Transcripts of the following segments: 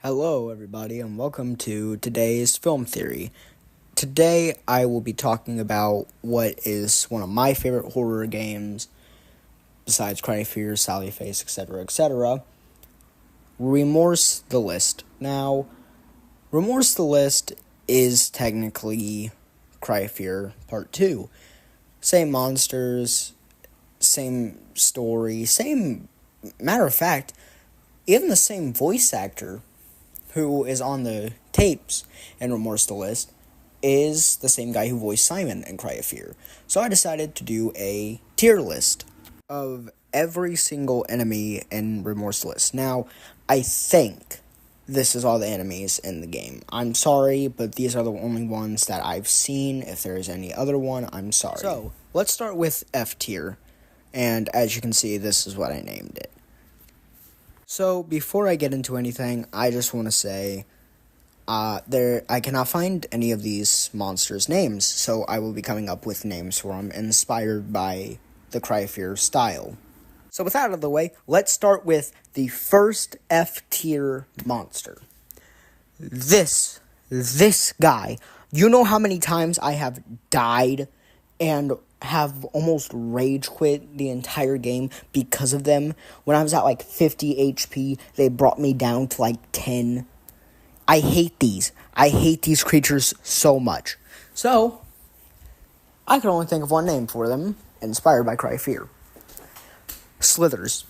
Hello, everybody, and welcome to today's film theory. Today, I will be talking about what is one of my favorite horror games, besides Cry Fear, Sally Face, etc., etc., Remorse the List. Now, Remorse the List is technically Cry Fear Part 2. Same monsters, same story, matter of fact, even the same voice actor who is on the tapes in Remorse the List is the same guy who voiced Simon in Cry of Fear. So I decided to do a tier list of every single enemy in Remorse the List. Now, I think this is all the enemies in the game. I'm sorry, but these are the only ones that I've seen. If there is any other one, I'm sorry. So, let's start with F tier. And as you can see, this is what I named it. So, before I get into anything, I just want to say, I cannot find any of these monsters' names, so I will be coming up with names for them inspired by the Cry of Fear style. So, with that out of the way, let's start with the first F-tier monster. This guy. You know how many times I have died and have almost rage quit the entire game because of them? When I was at like 50 HP, they brought me down to like 10. I hate these. I hate these creatures so much. So, I can only think of one name for them, inspired by Cry Fear. Slithers.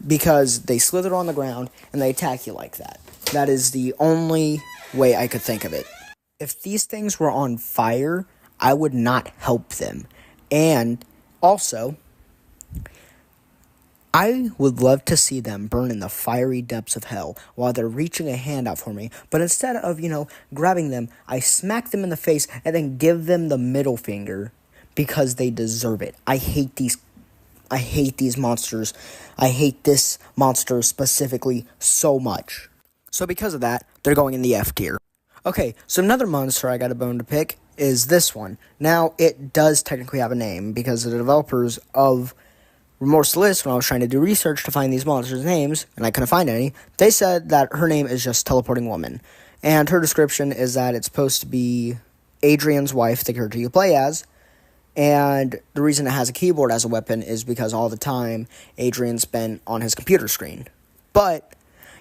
Because they slither on the ground and they attack you like that. That is the only way I could think of it. If these things were on fire, I would not help them. And also, I would love to see them burn in the fiery depths of hell while they're reaching a hand out for me. But instead of, grabbing them, I smack them in the face and then give them the middle finger because they deserve it. I hate these monsters. I hate this monster specifically so much. So because of that, they're going in the F tier. Okay, so another monster I got a bone to pick is this one. Now, it does technically have a name, because the developers of Remorse the List, when I was trying to do research to find these monsters' names, and I couldn't find any, they said that her name is just Teleporting Woman. And her description is that it's supposed to be Adrian's wife, the character you play as, and the reason it has a keyboard as a weapon is because all the time Adrian's been on his computer screen. But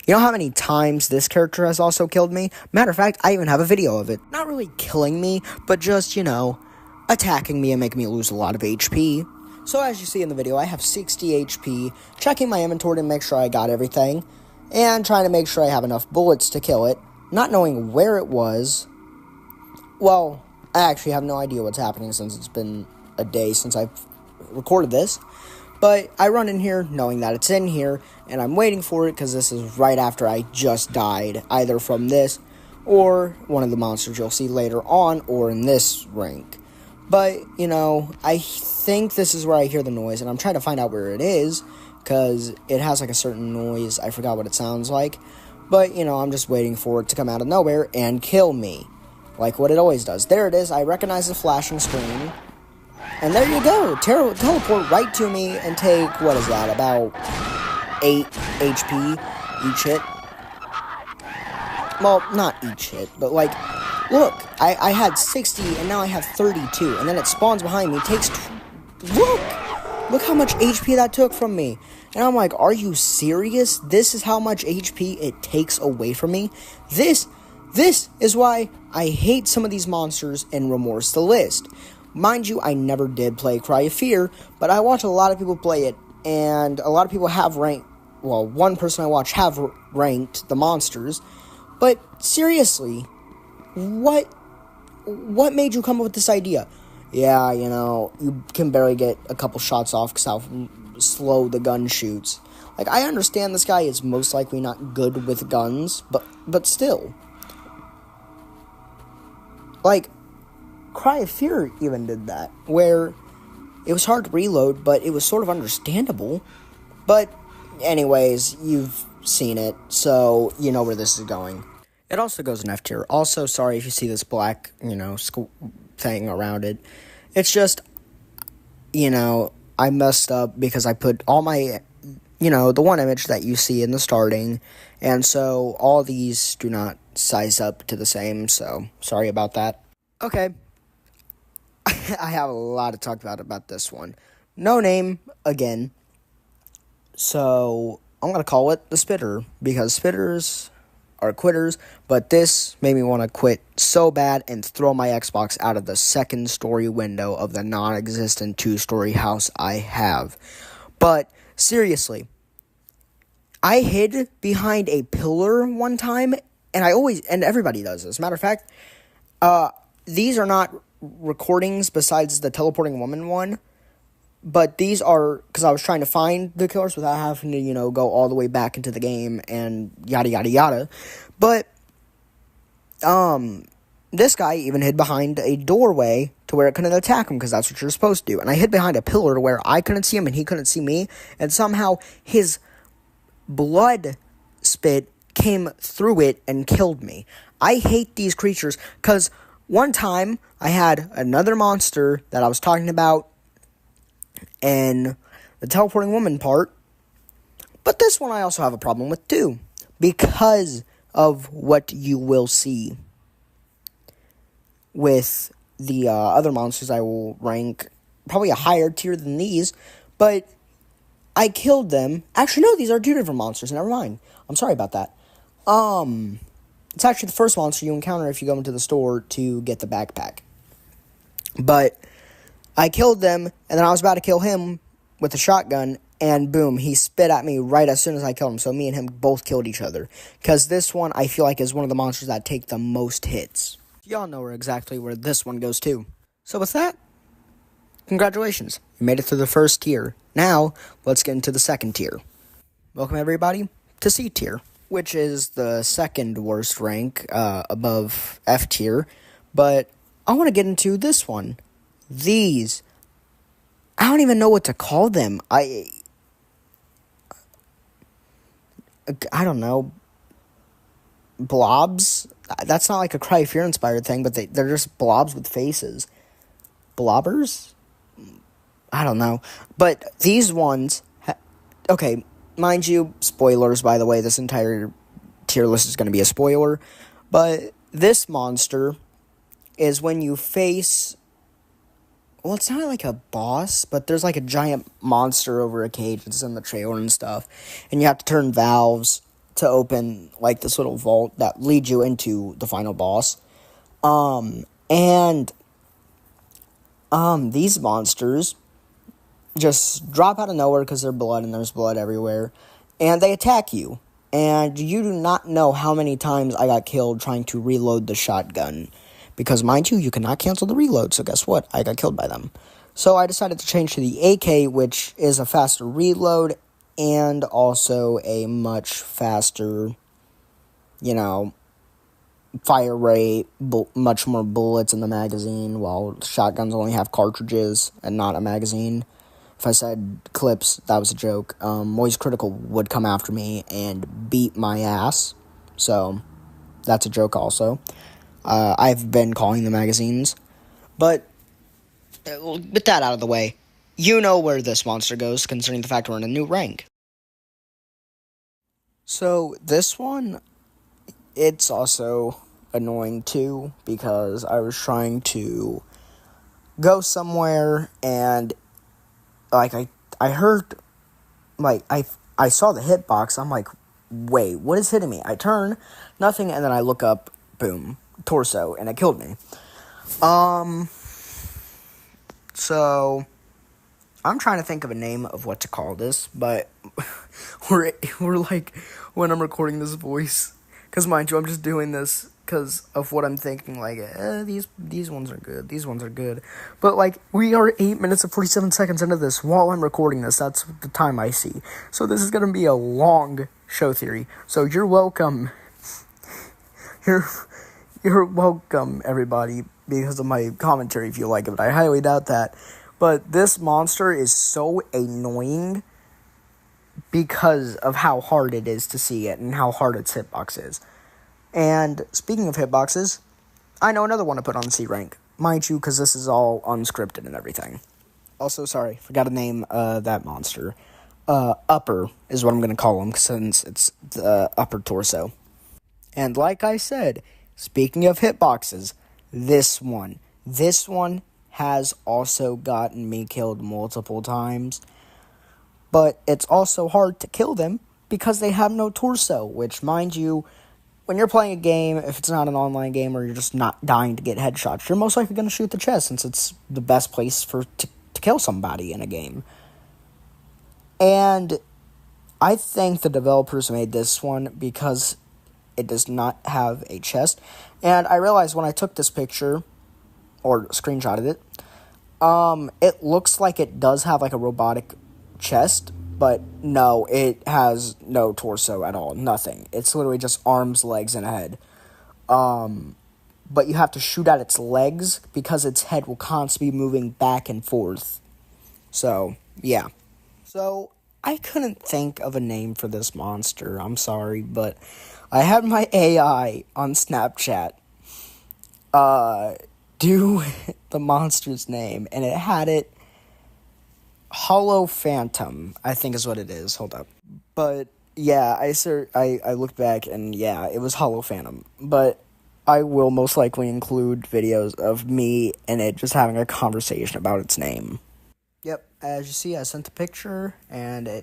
you know how many times this character has also killed me? Matter of fact, I even have a video of it. Not really killing me, but just, attacking me and making me lose a lot of HP. So as you see in the video, I have 60 HP, checking my inventory to make sure I got everything, and trying to make sure I have enough bullets to kill it, not knowing where it was. Well, I actually have no idea what's happening since it's been a day since I've recorded this. But I run in here knowing that it's in here, and I'm waiting for it because this is right after I just died, either from this or one of the monsters you'll see later on, or in this rank. But, I think this is where I hear the noise, and I'm trying to find out where it is, because it has like a certain noise. I forgot what it sounds like. But, I'm just waiting for it to come out of nowhere and kill me, like what it always does. There it is. I recognize the flashing screen. And there you go, teleport right to me and take, what is that, about 8 HP each hit? Well, not each hit, but look, I had 60 and now I have 32, and then it spawns behind me, look how much HP that took from me. And I'm like, are you serious? This is how much HP it takes away from me? This is why I hate some of these monsters in Remorse the List. Mind you, I never did play Cry of Fear, but I watch a lot of people play it, and a lot of people have one person I watch have ranked the monsters, but seriously, what made you come up with this idea? Yeah, you can barely get a couple shots off because how slow the gun shoots. Like, I understand this guy is most likely not good with guns, but still. Like, Cry of Fear even did that, where it was hard to reload, but it was sort of understandable. But anyways, you've seen it, so you know where this is going. It also goes in F tier. Also, sorry if you see this black, thing around it. It's just, I messed up because I put all my, the one image that you see in the starting And so all these do not size up to the same, so sorry about that. Okay, I have a lot to talk about this one. No name, again. So I'm going to call it the Spitter, because spitters are quitters, but this made me want to quit so bad and throw my Xbox out of the second-story window of the non-existent two-story house I have. But seriously, I hid behind a pillar one time, and everybody does this. Matter of fact, these are not recordings besides the teleporting woman one, but these are, because I was trying to find the killers without having to, go all the way back into the game and yada, yada, yada. But, this guy even hid behind a doorway to where it couldn't attack him, because that's what you're supposed to do. And I hid behind a pillar to where I couldn't see him and he couldn't see me, and somehow his blood spit came through it and killed me. I hate these creatures, because one time I had another monster that I was talking about in the teleporting woman part, but this one I also have a problem with too, because of what you will see with the other monsters. I will rank probably a higher tier than these, but I killed them. Actually, no, these are two different monsters. Never mind. I'm sorry about that. It's actually the first monster you encounter if you go into the store to get the backpack. But I killed them, and then I was about to kill him with a shotgun, and boom, he spit at me right as soon as I killed him. So me and him both killed each other, because this one I feel like is one of the monsters that take the most hits. Y'all know exactly where this one goes to. So with that, congratulations, you made it through the first tier. Now, let's get into the second tier. Welcome everybody to C tier, which is the second worst rank above F tier. But I want to get into this one. These, I don't even know what to call them. I don't know. Blobs? That's not like a Cry Fear inspired thing, but they're just blobs with faces. Blobbers? I don't know. But these ones, okay, mind you, spoilers, by the way, this entire tier list is going to be a spoiler. But this monster is when you face, well, it's not like a boss, but there's like a giant monster over a cage that's in the trailer and stuff. And you have to turn valves to open like this little vault that leads you into the final boss. These monsters just drop out of nowhere because they're blood and there's blood everywhere. And they attack you. And you do not know how many times I got killed trying to reload the shotgun. Because, mind you cannot cancel the reload, so guess what? I got killed by them. So I decided to change to the AK, which is a faster reload, and also a much faster, fire rate, much more bullets in the magazine, while shotguns only have cartridges and not a magazine. If I said clips, that was a joke. Moist Critical would come after me and beat my ass, so that's a joke also. I've been calling the magazines. But with that out of the way, you know where this monster goes, considering the fact we're in a new rank. So this one, it's also annoying too, because I was trying to go somewhere, and like I heard, like I saw the hitbox. I'm like, wait, what is hitting me? I turn, nothing, and then I look up, boom, torso, and it killed me. So I'm trying to think of a name of what to call this, but we're like, when I'm recording this voice, because mind you, I'm just doing this because of what I'm thinking, like, these ones are good, but like, we are 8 minutes and 47 seconds into this while I'm recording this. That's the time I see, so this is gonna be a long show theory, so you're welcome. You're welcome, everybody, because of my commentary, if you like it, but I highly doubt that. But this monster is so annoying because of how hard it is to see it and how hard its hitbox is. And speaking of hitboxes, I know another one to put on C rank. Mind you, because this is all unscripted and everything. Also, sorry, forgot to name that monster. upper is what I'm going to call him since it's the upper torso. And like I said, speaking of hitboxes, this one has also gotten me killed multiple times. But it's also hard to kill them because they have no torso, which, mind you, when you're playing a game, if it's not an online game or you're just not dying to get headshots, you're most likely going to shoot the chest since it's the best place to kill somebody in a game. And I think the developers made this one because it does not have a chest. And I realized when I took this picture, or screenshotted it, it looks like it does have like a robotic chest, but no, it has no torso at all, nothing. It's literally just arms, legs, and a head. But you have to shoot at its legs because its head will constantly be moving back and forth. So, yeah. So, I couldn't think of a name for this monster, I'm sorry, but I had my AI on Snapchat do the monster's name, and it had it Hollow Phantom, I think is what it is. Hold up. But, yeah, I looked back, and yeah, it was Hollow Phantom. But I will most likely include videos of me and it just having a conversation about its name. Yep, as you see, I sent the picture, and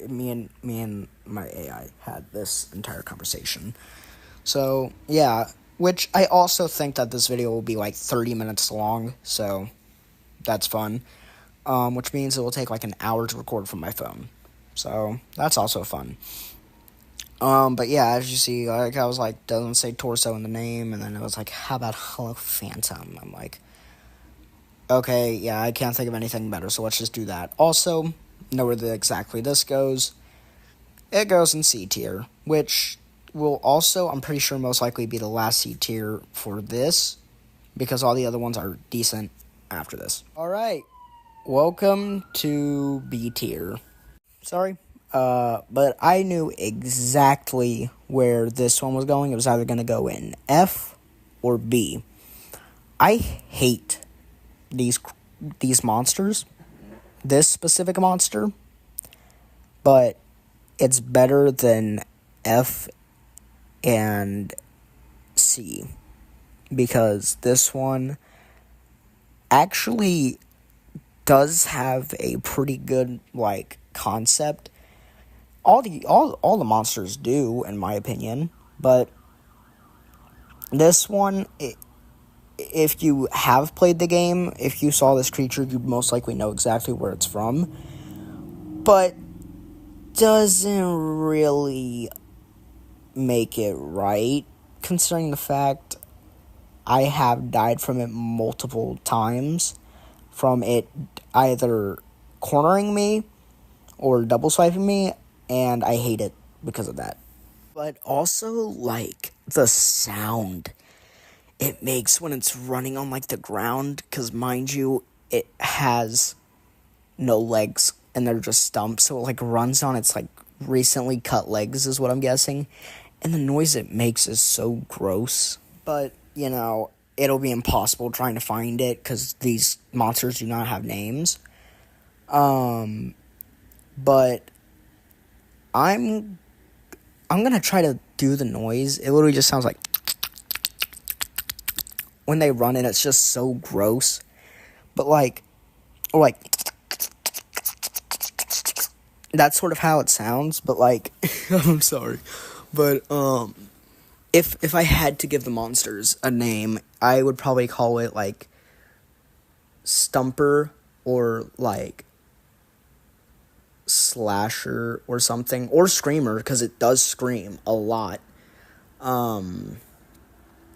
me and my AI had this entire conversation. So, yeah, which I also think that this video will be like 30 minutes long, so that's fun. Which means it will take like an hour to record from my phone. So, that's also fun. But yeah, as you see, like, I was like, doesn't say torso in the name, and then it was like, how about Hollow Phantom? I'm like, okay, yeah, I can't think of anything better, so let's just do that. Also, know where exactly this goes. It goes in C tier, which will also, I'm pretty sure, most likely be the last C tier for this, because all the other ones are decent after this. Alright, welcome to B tier. Sorry, but I knew exactly where this one was going. It was either going to go in F or B. I hate these monsters, this specific monster, but it's better than F and C, because this one actually does have a pretty good, like, concept. All the monsters do, in my opinion, but this one, if you have played the game, if you saw this creature, you most likely know exactly where it's from, but doesn't really make it right, considering the fact I have died from it multiple times, from it either cornering me or double swiping me, and I hate it because of that. But also, like, the sound it makes when it's running on, like, the ground, because, mind you, it has no legs, and they're just stumps, so it, like, runs on its, like, recently cut legs, is what I'm guessing, and the noise it makes is so gross. But, you know, it'll be impossible trying to find it, because these monsters do not have names. But I'm gonna try to do the noise. It literally just sounds like when they run, and it's just so gross. But like, or like, that's sort of how it sounds. But like, I'm sorry, but if I had to give the monsters a name, I would probably call it like Stumper or like Slasher or something, or Screamer, because it does scream a lot.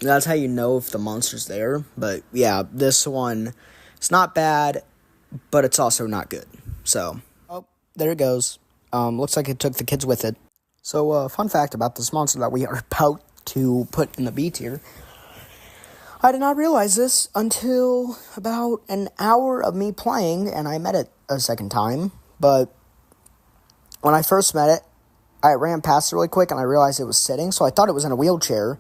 That's how you know if the monster's there. But yeah, this one, it's not bad, but it's also not good. So, oh, there it goes. Looks like it took the kids with it. So, fun fact about this monster that we are about to put in the B tier. I did not realize this until about an hour of me playing, and I met it a second time. But when I first met it, I ran past it really quick, and I realized it was sitting, so I thought it was in a wheelchair.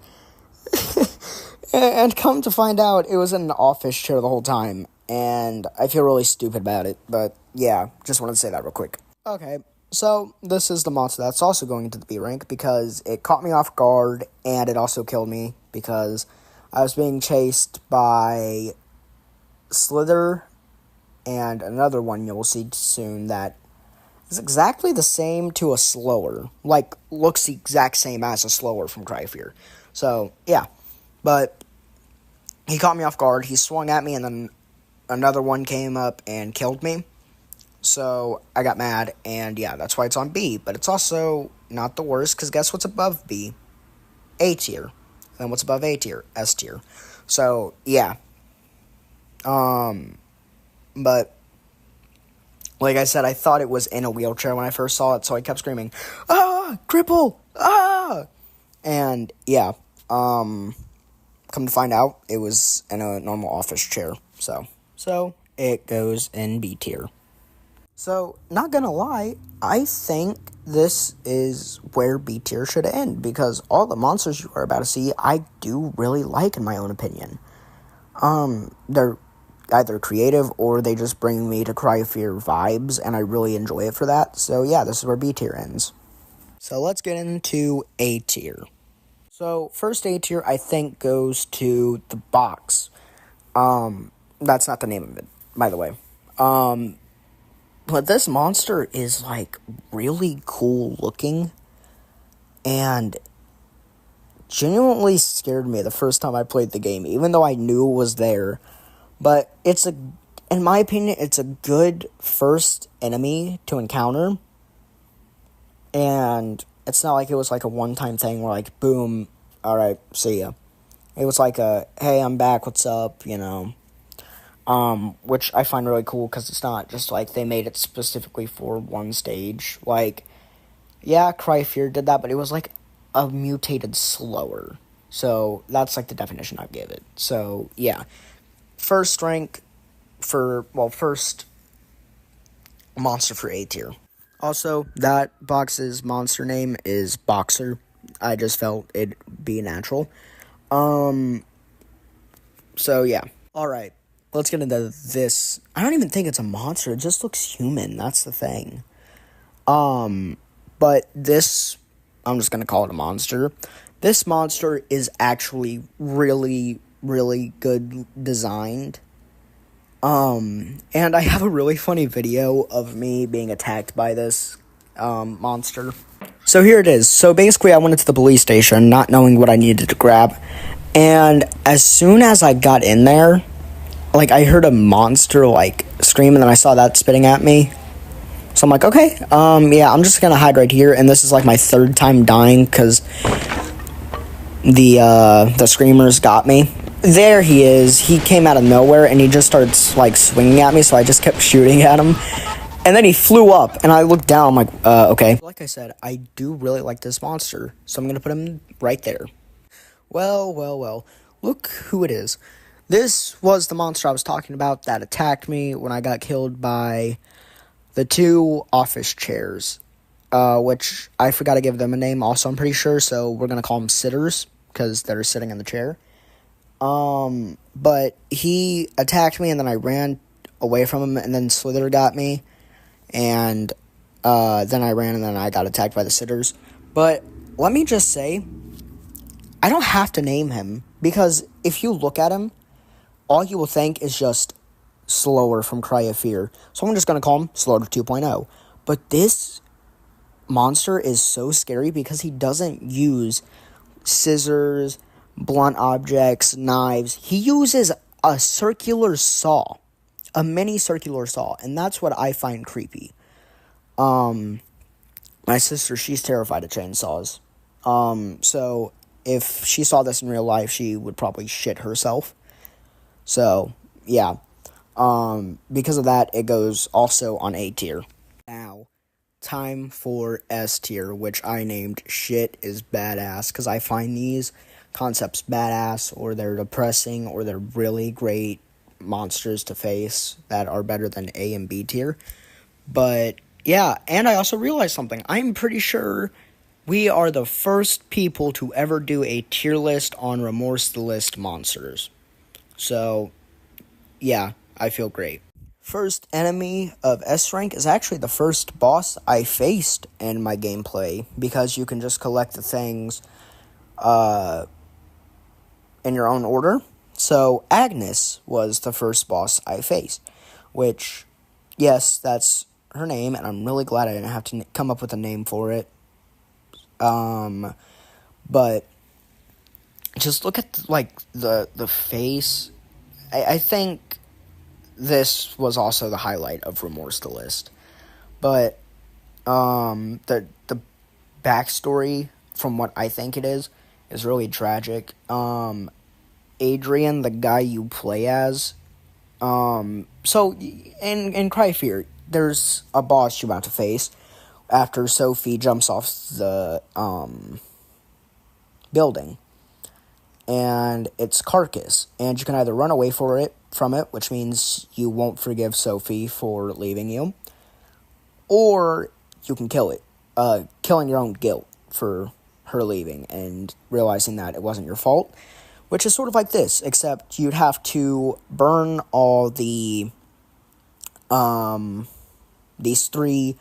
And come to find out, it was in an office chair the whole time, and I feel really stupid about it, but yeah, just wanted to say that real quick. Okay, so this is the monster that's also going into the B rank because it caught me off guard and it also killed me because I was being chased by Slither and another one you'll see soon that is exactly the same to a slower. Like, looks the exact same as a slower from Cryfear. So, yeah. But he caught me off guard. He swung at me and then another one came up and killed me. So I got mad, and yeah, that's why it's on B. But it's also not the worst, because guess what's above B? A tier. Then what's above A tier? S tier. So yeah. But like I said, I thought it was in a wheelchair when I first saw it, so I kept screaming, "Ah, cripple! Ah!" And yeah, come to find out, it was in a normal office chair. So it goes in B tier. So, not gonna lie, I think this is where B tier should end, because all the monsters you are about to see, I do really like, in my own opinion. They're either creative, or they just bring me to Cryfear vibes, and I really enjoy it for that. So yeah, this is where B tier ends. So let's get into A tier. So, first A tier, I think, goes to the box. That's not the name of it, by the way. But this monster is, like, really cool looking, and genuinely scared me the first time I played the game, even though I knew it was there. But in my opinion, it's a good first enemy to encounter, and it's not like it was, like, a one-time thing where, like, boom, alright, see ya. It was like a, hey, I'm back, what's up, you know. Which I find really cool, because it's not just, like, they made it specifically for one stage. Like, yeah, Cryfear did that, but it was, like, a mutated slower. So, that's, like, the definition I give it. So, yeah. First monster for A tier. Also, that box's monster name is Boxer. I just felt it'd be natural. So, yeah. Alright, let's get into this. I don't even think it's a monster. It just looks human. That's the thing. But this, I'm just gonna call it a monster. This monster is actually really, really good designed. And I have a really funny video of me being attacked by this, monster. So here it is. So basically I went into the police station not knowing what I needed to grab. And as soon as I got in there, like, I heard a monster, like, scream, and then I saw that spitting at me. So I'm like, okay, yeah, I'm just gonna hide right here, and this is, like, my third time dying, because the screamers got me. There he is. He came out of nowhere, and he just starts, like, swinging at me, so I just kept shooting at him. And then he flew up, and I looked down, I'm like, okay. Like I said, I do really like this monster, so I'm gonna put him right there. Well, look who it is. This was the monster I was talking about that attacked me when I got killed by the two office chairs, which I forgot to give them a name also, I'm pretty sure, so we're going to call them sitters, because they're sitting in the chair. But he attacked me, and then I ran away from him, and then Slither got me, and then I ran, and then I got attacked by the sitters. But let me just say, I don't have to name him, because if you look at him, all you will think is just Slower from Cry of Fear. So I'm just going to call him Slower 2.0. But this monster is so scary because he doesn't use scissors, blunt objects, knives. He uses a circular saw. A mini circular saw. And that's what I find creepy. My sister, she's terrified of chainsaws. So if she saw this in real life, she would probably shit herself. So, yeah. Because of that, it goes also on A tier. Now, time for S tier, which I named Shit is Badass, because I find these concepts badass, or they're depressing, or they're really great monsters to face that are better than A and B tier. But, yeah, and I also realized something. I'm pretty sure we are the first people to ever do a tier list on Remorse the List monsters. So, yeah, I feel great. First enemy of S rank is actually the first boss I faced in my gameplay, because you can just collect the things in your own order. So Agnes was the first boss I faced, which, yes, that's her name, and I'm really glad I didn't have to come up with a name for it. But just look at the face. I think this was also the highlight of Remorse the List. But the backstory, from what I think it is really tragic. Adrian, the guy you play as, so in Cry Fear, there's a boss you're about to face after Sophie jumps off the building, and it's Carcass, and you can either run away from it, which means you won't forgive Sophie for leaving you, or you can kill it, killing your own guilt for her leaving and realizing that it wasn't your fault, which is sort of like this, except you'd have to burn all the these three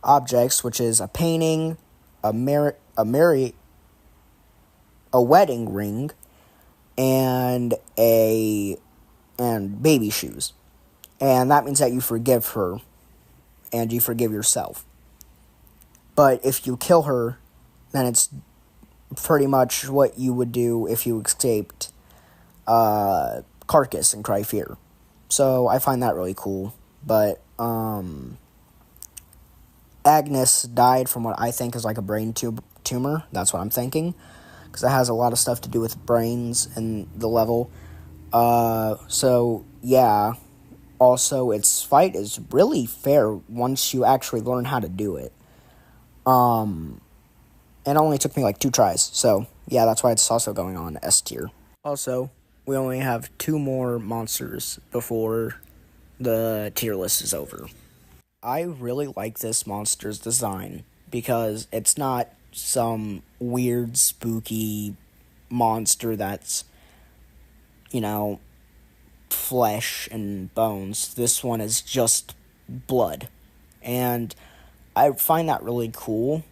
objects, which is a painting, a wedding ring, and baby shoes. And that means that you forgive her and you forgive yourself. But if you kill her, then it's pretty much what you would do if you escaped Carcass and Cry Fear. So I find that really cool. But Agnes died from what I think is like a brain tumor. That's what I'm thinking, because it has a lot of stuff to do with brains and the level. So yeah. Also, its fight is really fair once you actually learn how to do it. It only took me like 2 tries, so yeah, that's why it's also going on S tier. Also, we only have 2 more monsters before the tier list is over. I really like this monster's design, because it's not some weird, spooky monster that's, flesh and bones. This one is just blood, and I find that really cool.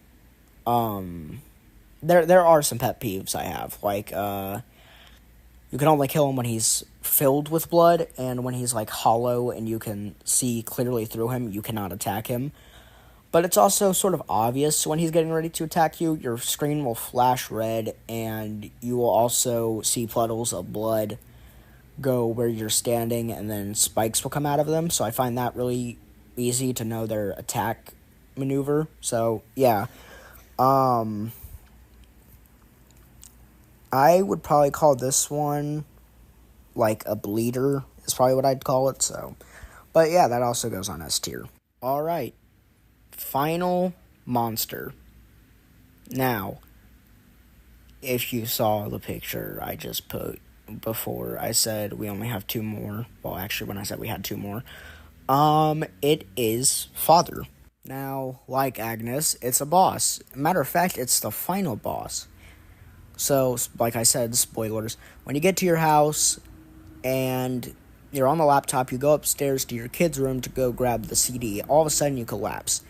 There are some pet peeves I have, like, you can only kill him when he's filled with blood, and when he's, like, hollow and you can see clearly through him, you cannot attack him. But it's also sort of obvious when he's getting ready to attack you. Your screen will flash red, and you will also see puddles of blood go where you're standing, and then spikes will come out of them, so I find that really easy to know their attack maneuver. So, yeah. I would probably call this one, like, a bleeder, is probably what I'd call it, so. But yeah, that also goes on S tier. Alright. Final monster. Now, if you saw the picture I just put before, I said we only have 2 more. Well, actually, when I said we had 2 more, it is Father. Now, like Agnes, it's a boss. Matter of fact, it's the final boss. So, like I said, spoilers. When you get to your house and you're on the laptop, you go upstairs to your kid's room to go grab the CD. All of a sudden, you collapse.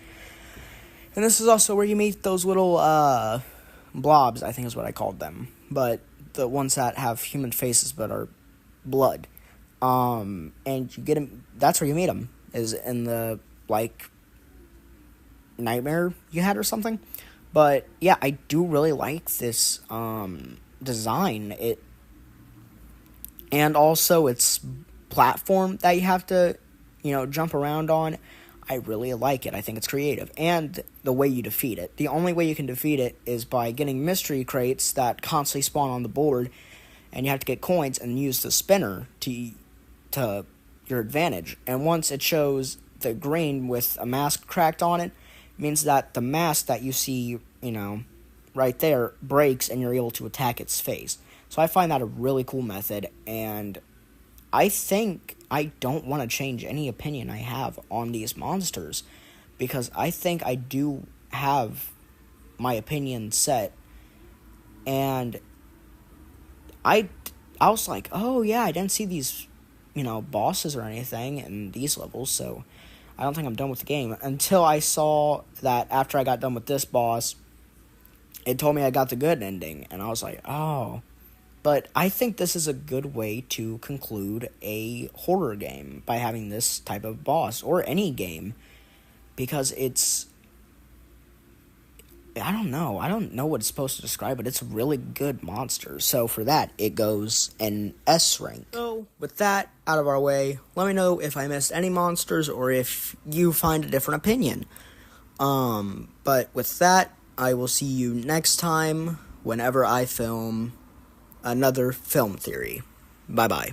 And this is also where you meet those little blobs, I think is what I called them. But the ones that have human faces but are blood. And you get them, that's where you meet them, is in the, like, nightmare you had or something. But yeah, I do really like this design. And also its platform that you have to, jump around on. I really like it. I think it's creative. And the way you defeat it. The only way you can defeat it is by getting mystery crates that constantly spawn on the board, and you have to get coins and use the spinner to your advantage. And once it shows the green with a mask cracked on it, means that the mask that you see, right there breaks, and you're able to attack its face. So I find that a really cool method, and I think I don't want to change any opinion I have on these monsters, because I think I do have my opinion set, and I was like, oh yeah, I didn't see these, bosses or anything in these levels, so I don't think I'm done with the game. Until I saw that after I got done with this boss, it told me I got the good ending, and I was like, oh. But I think this is a good way to conclude a horror game by having this type of boss, or any game, because I don't know what it's supposed to describe, but it's a really good monster. So for that, it goes an S rank. So with that out of our way, let me know if I missed any monsters or if you find a different opinion. But with that, I will see you next time whenever I film another film theory. Bye-bye.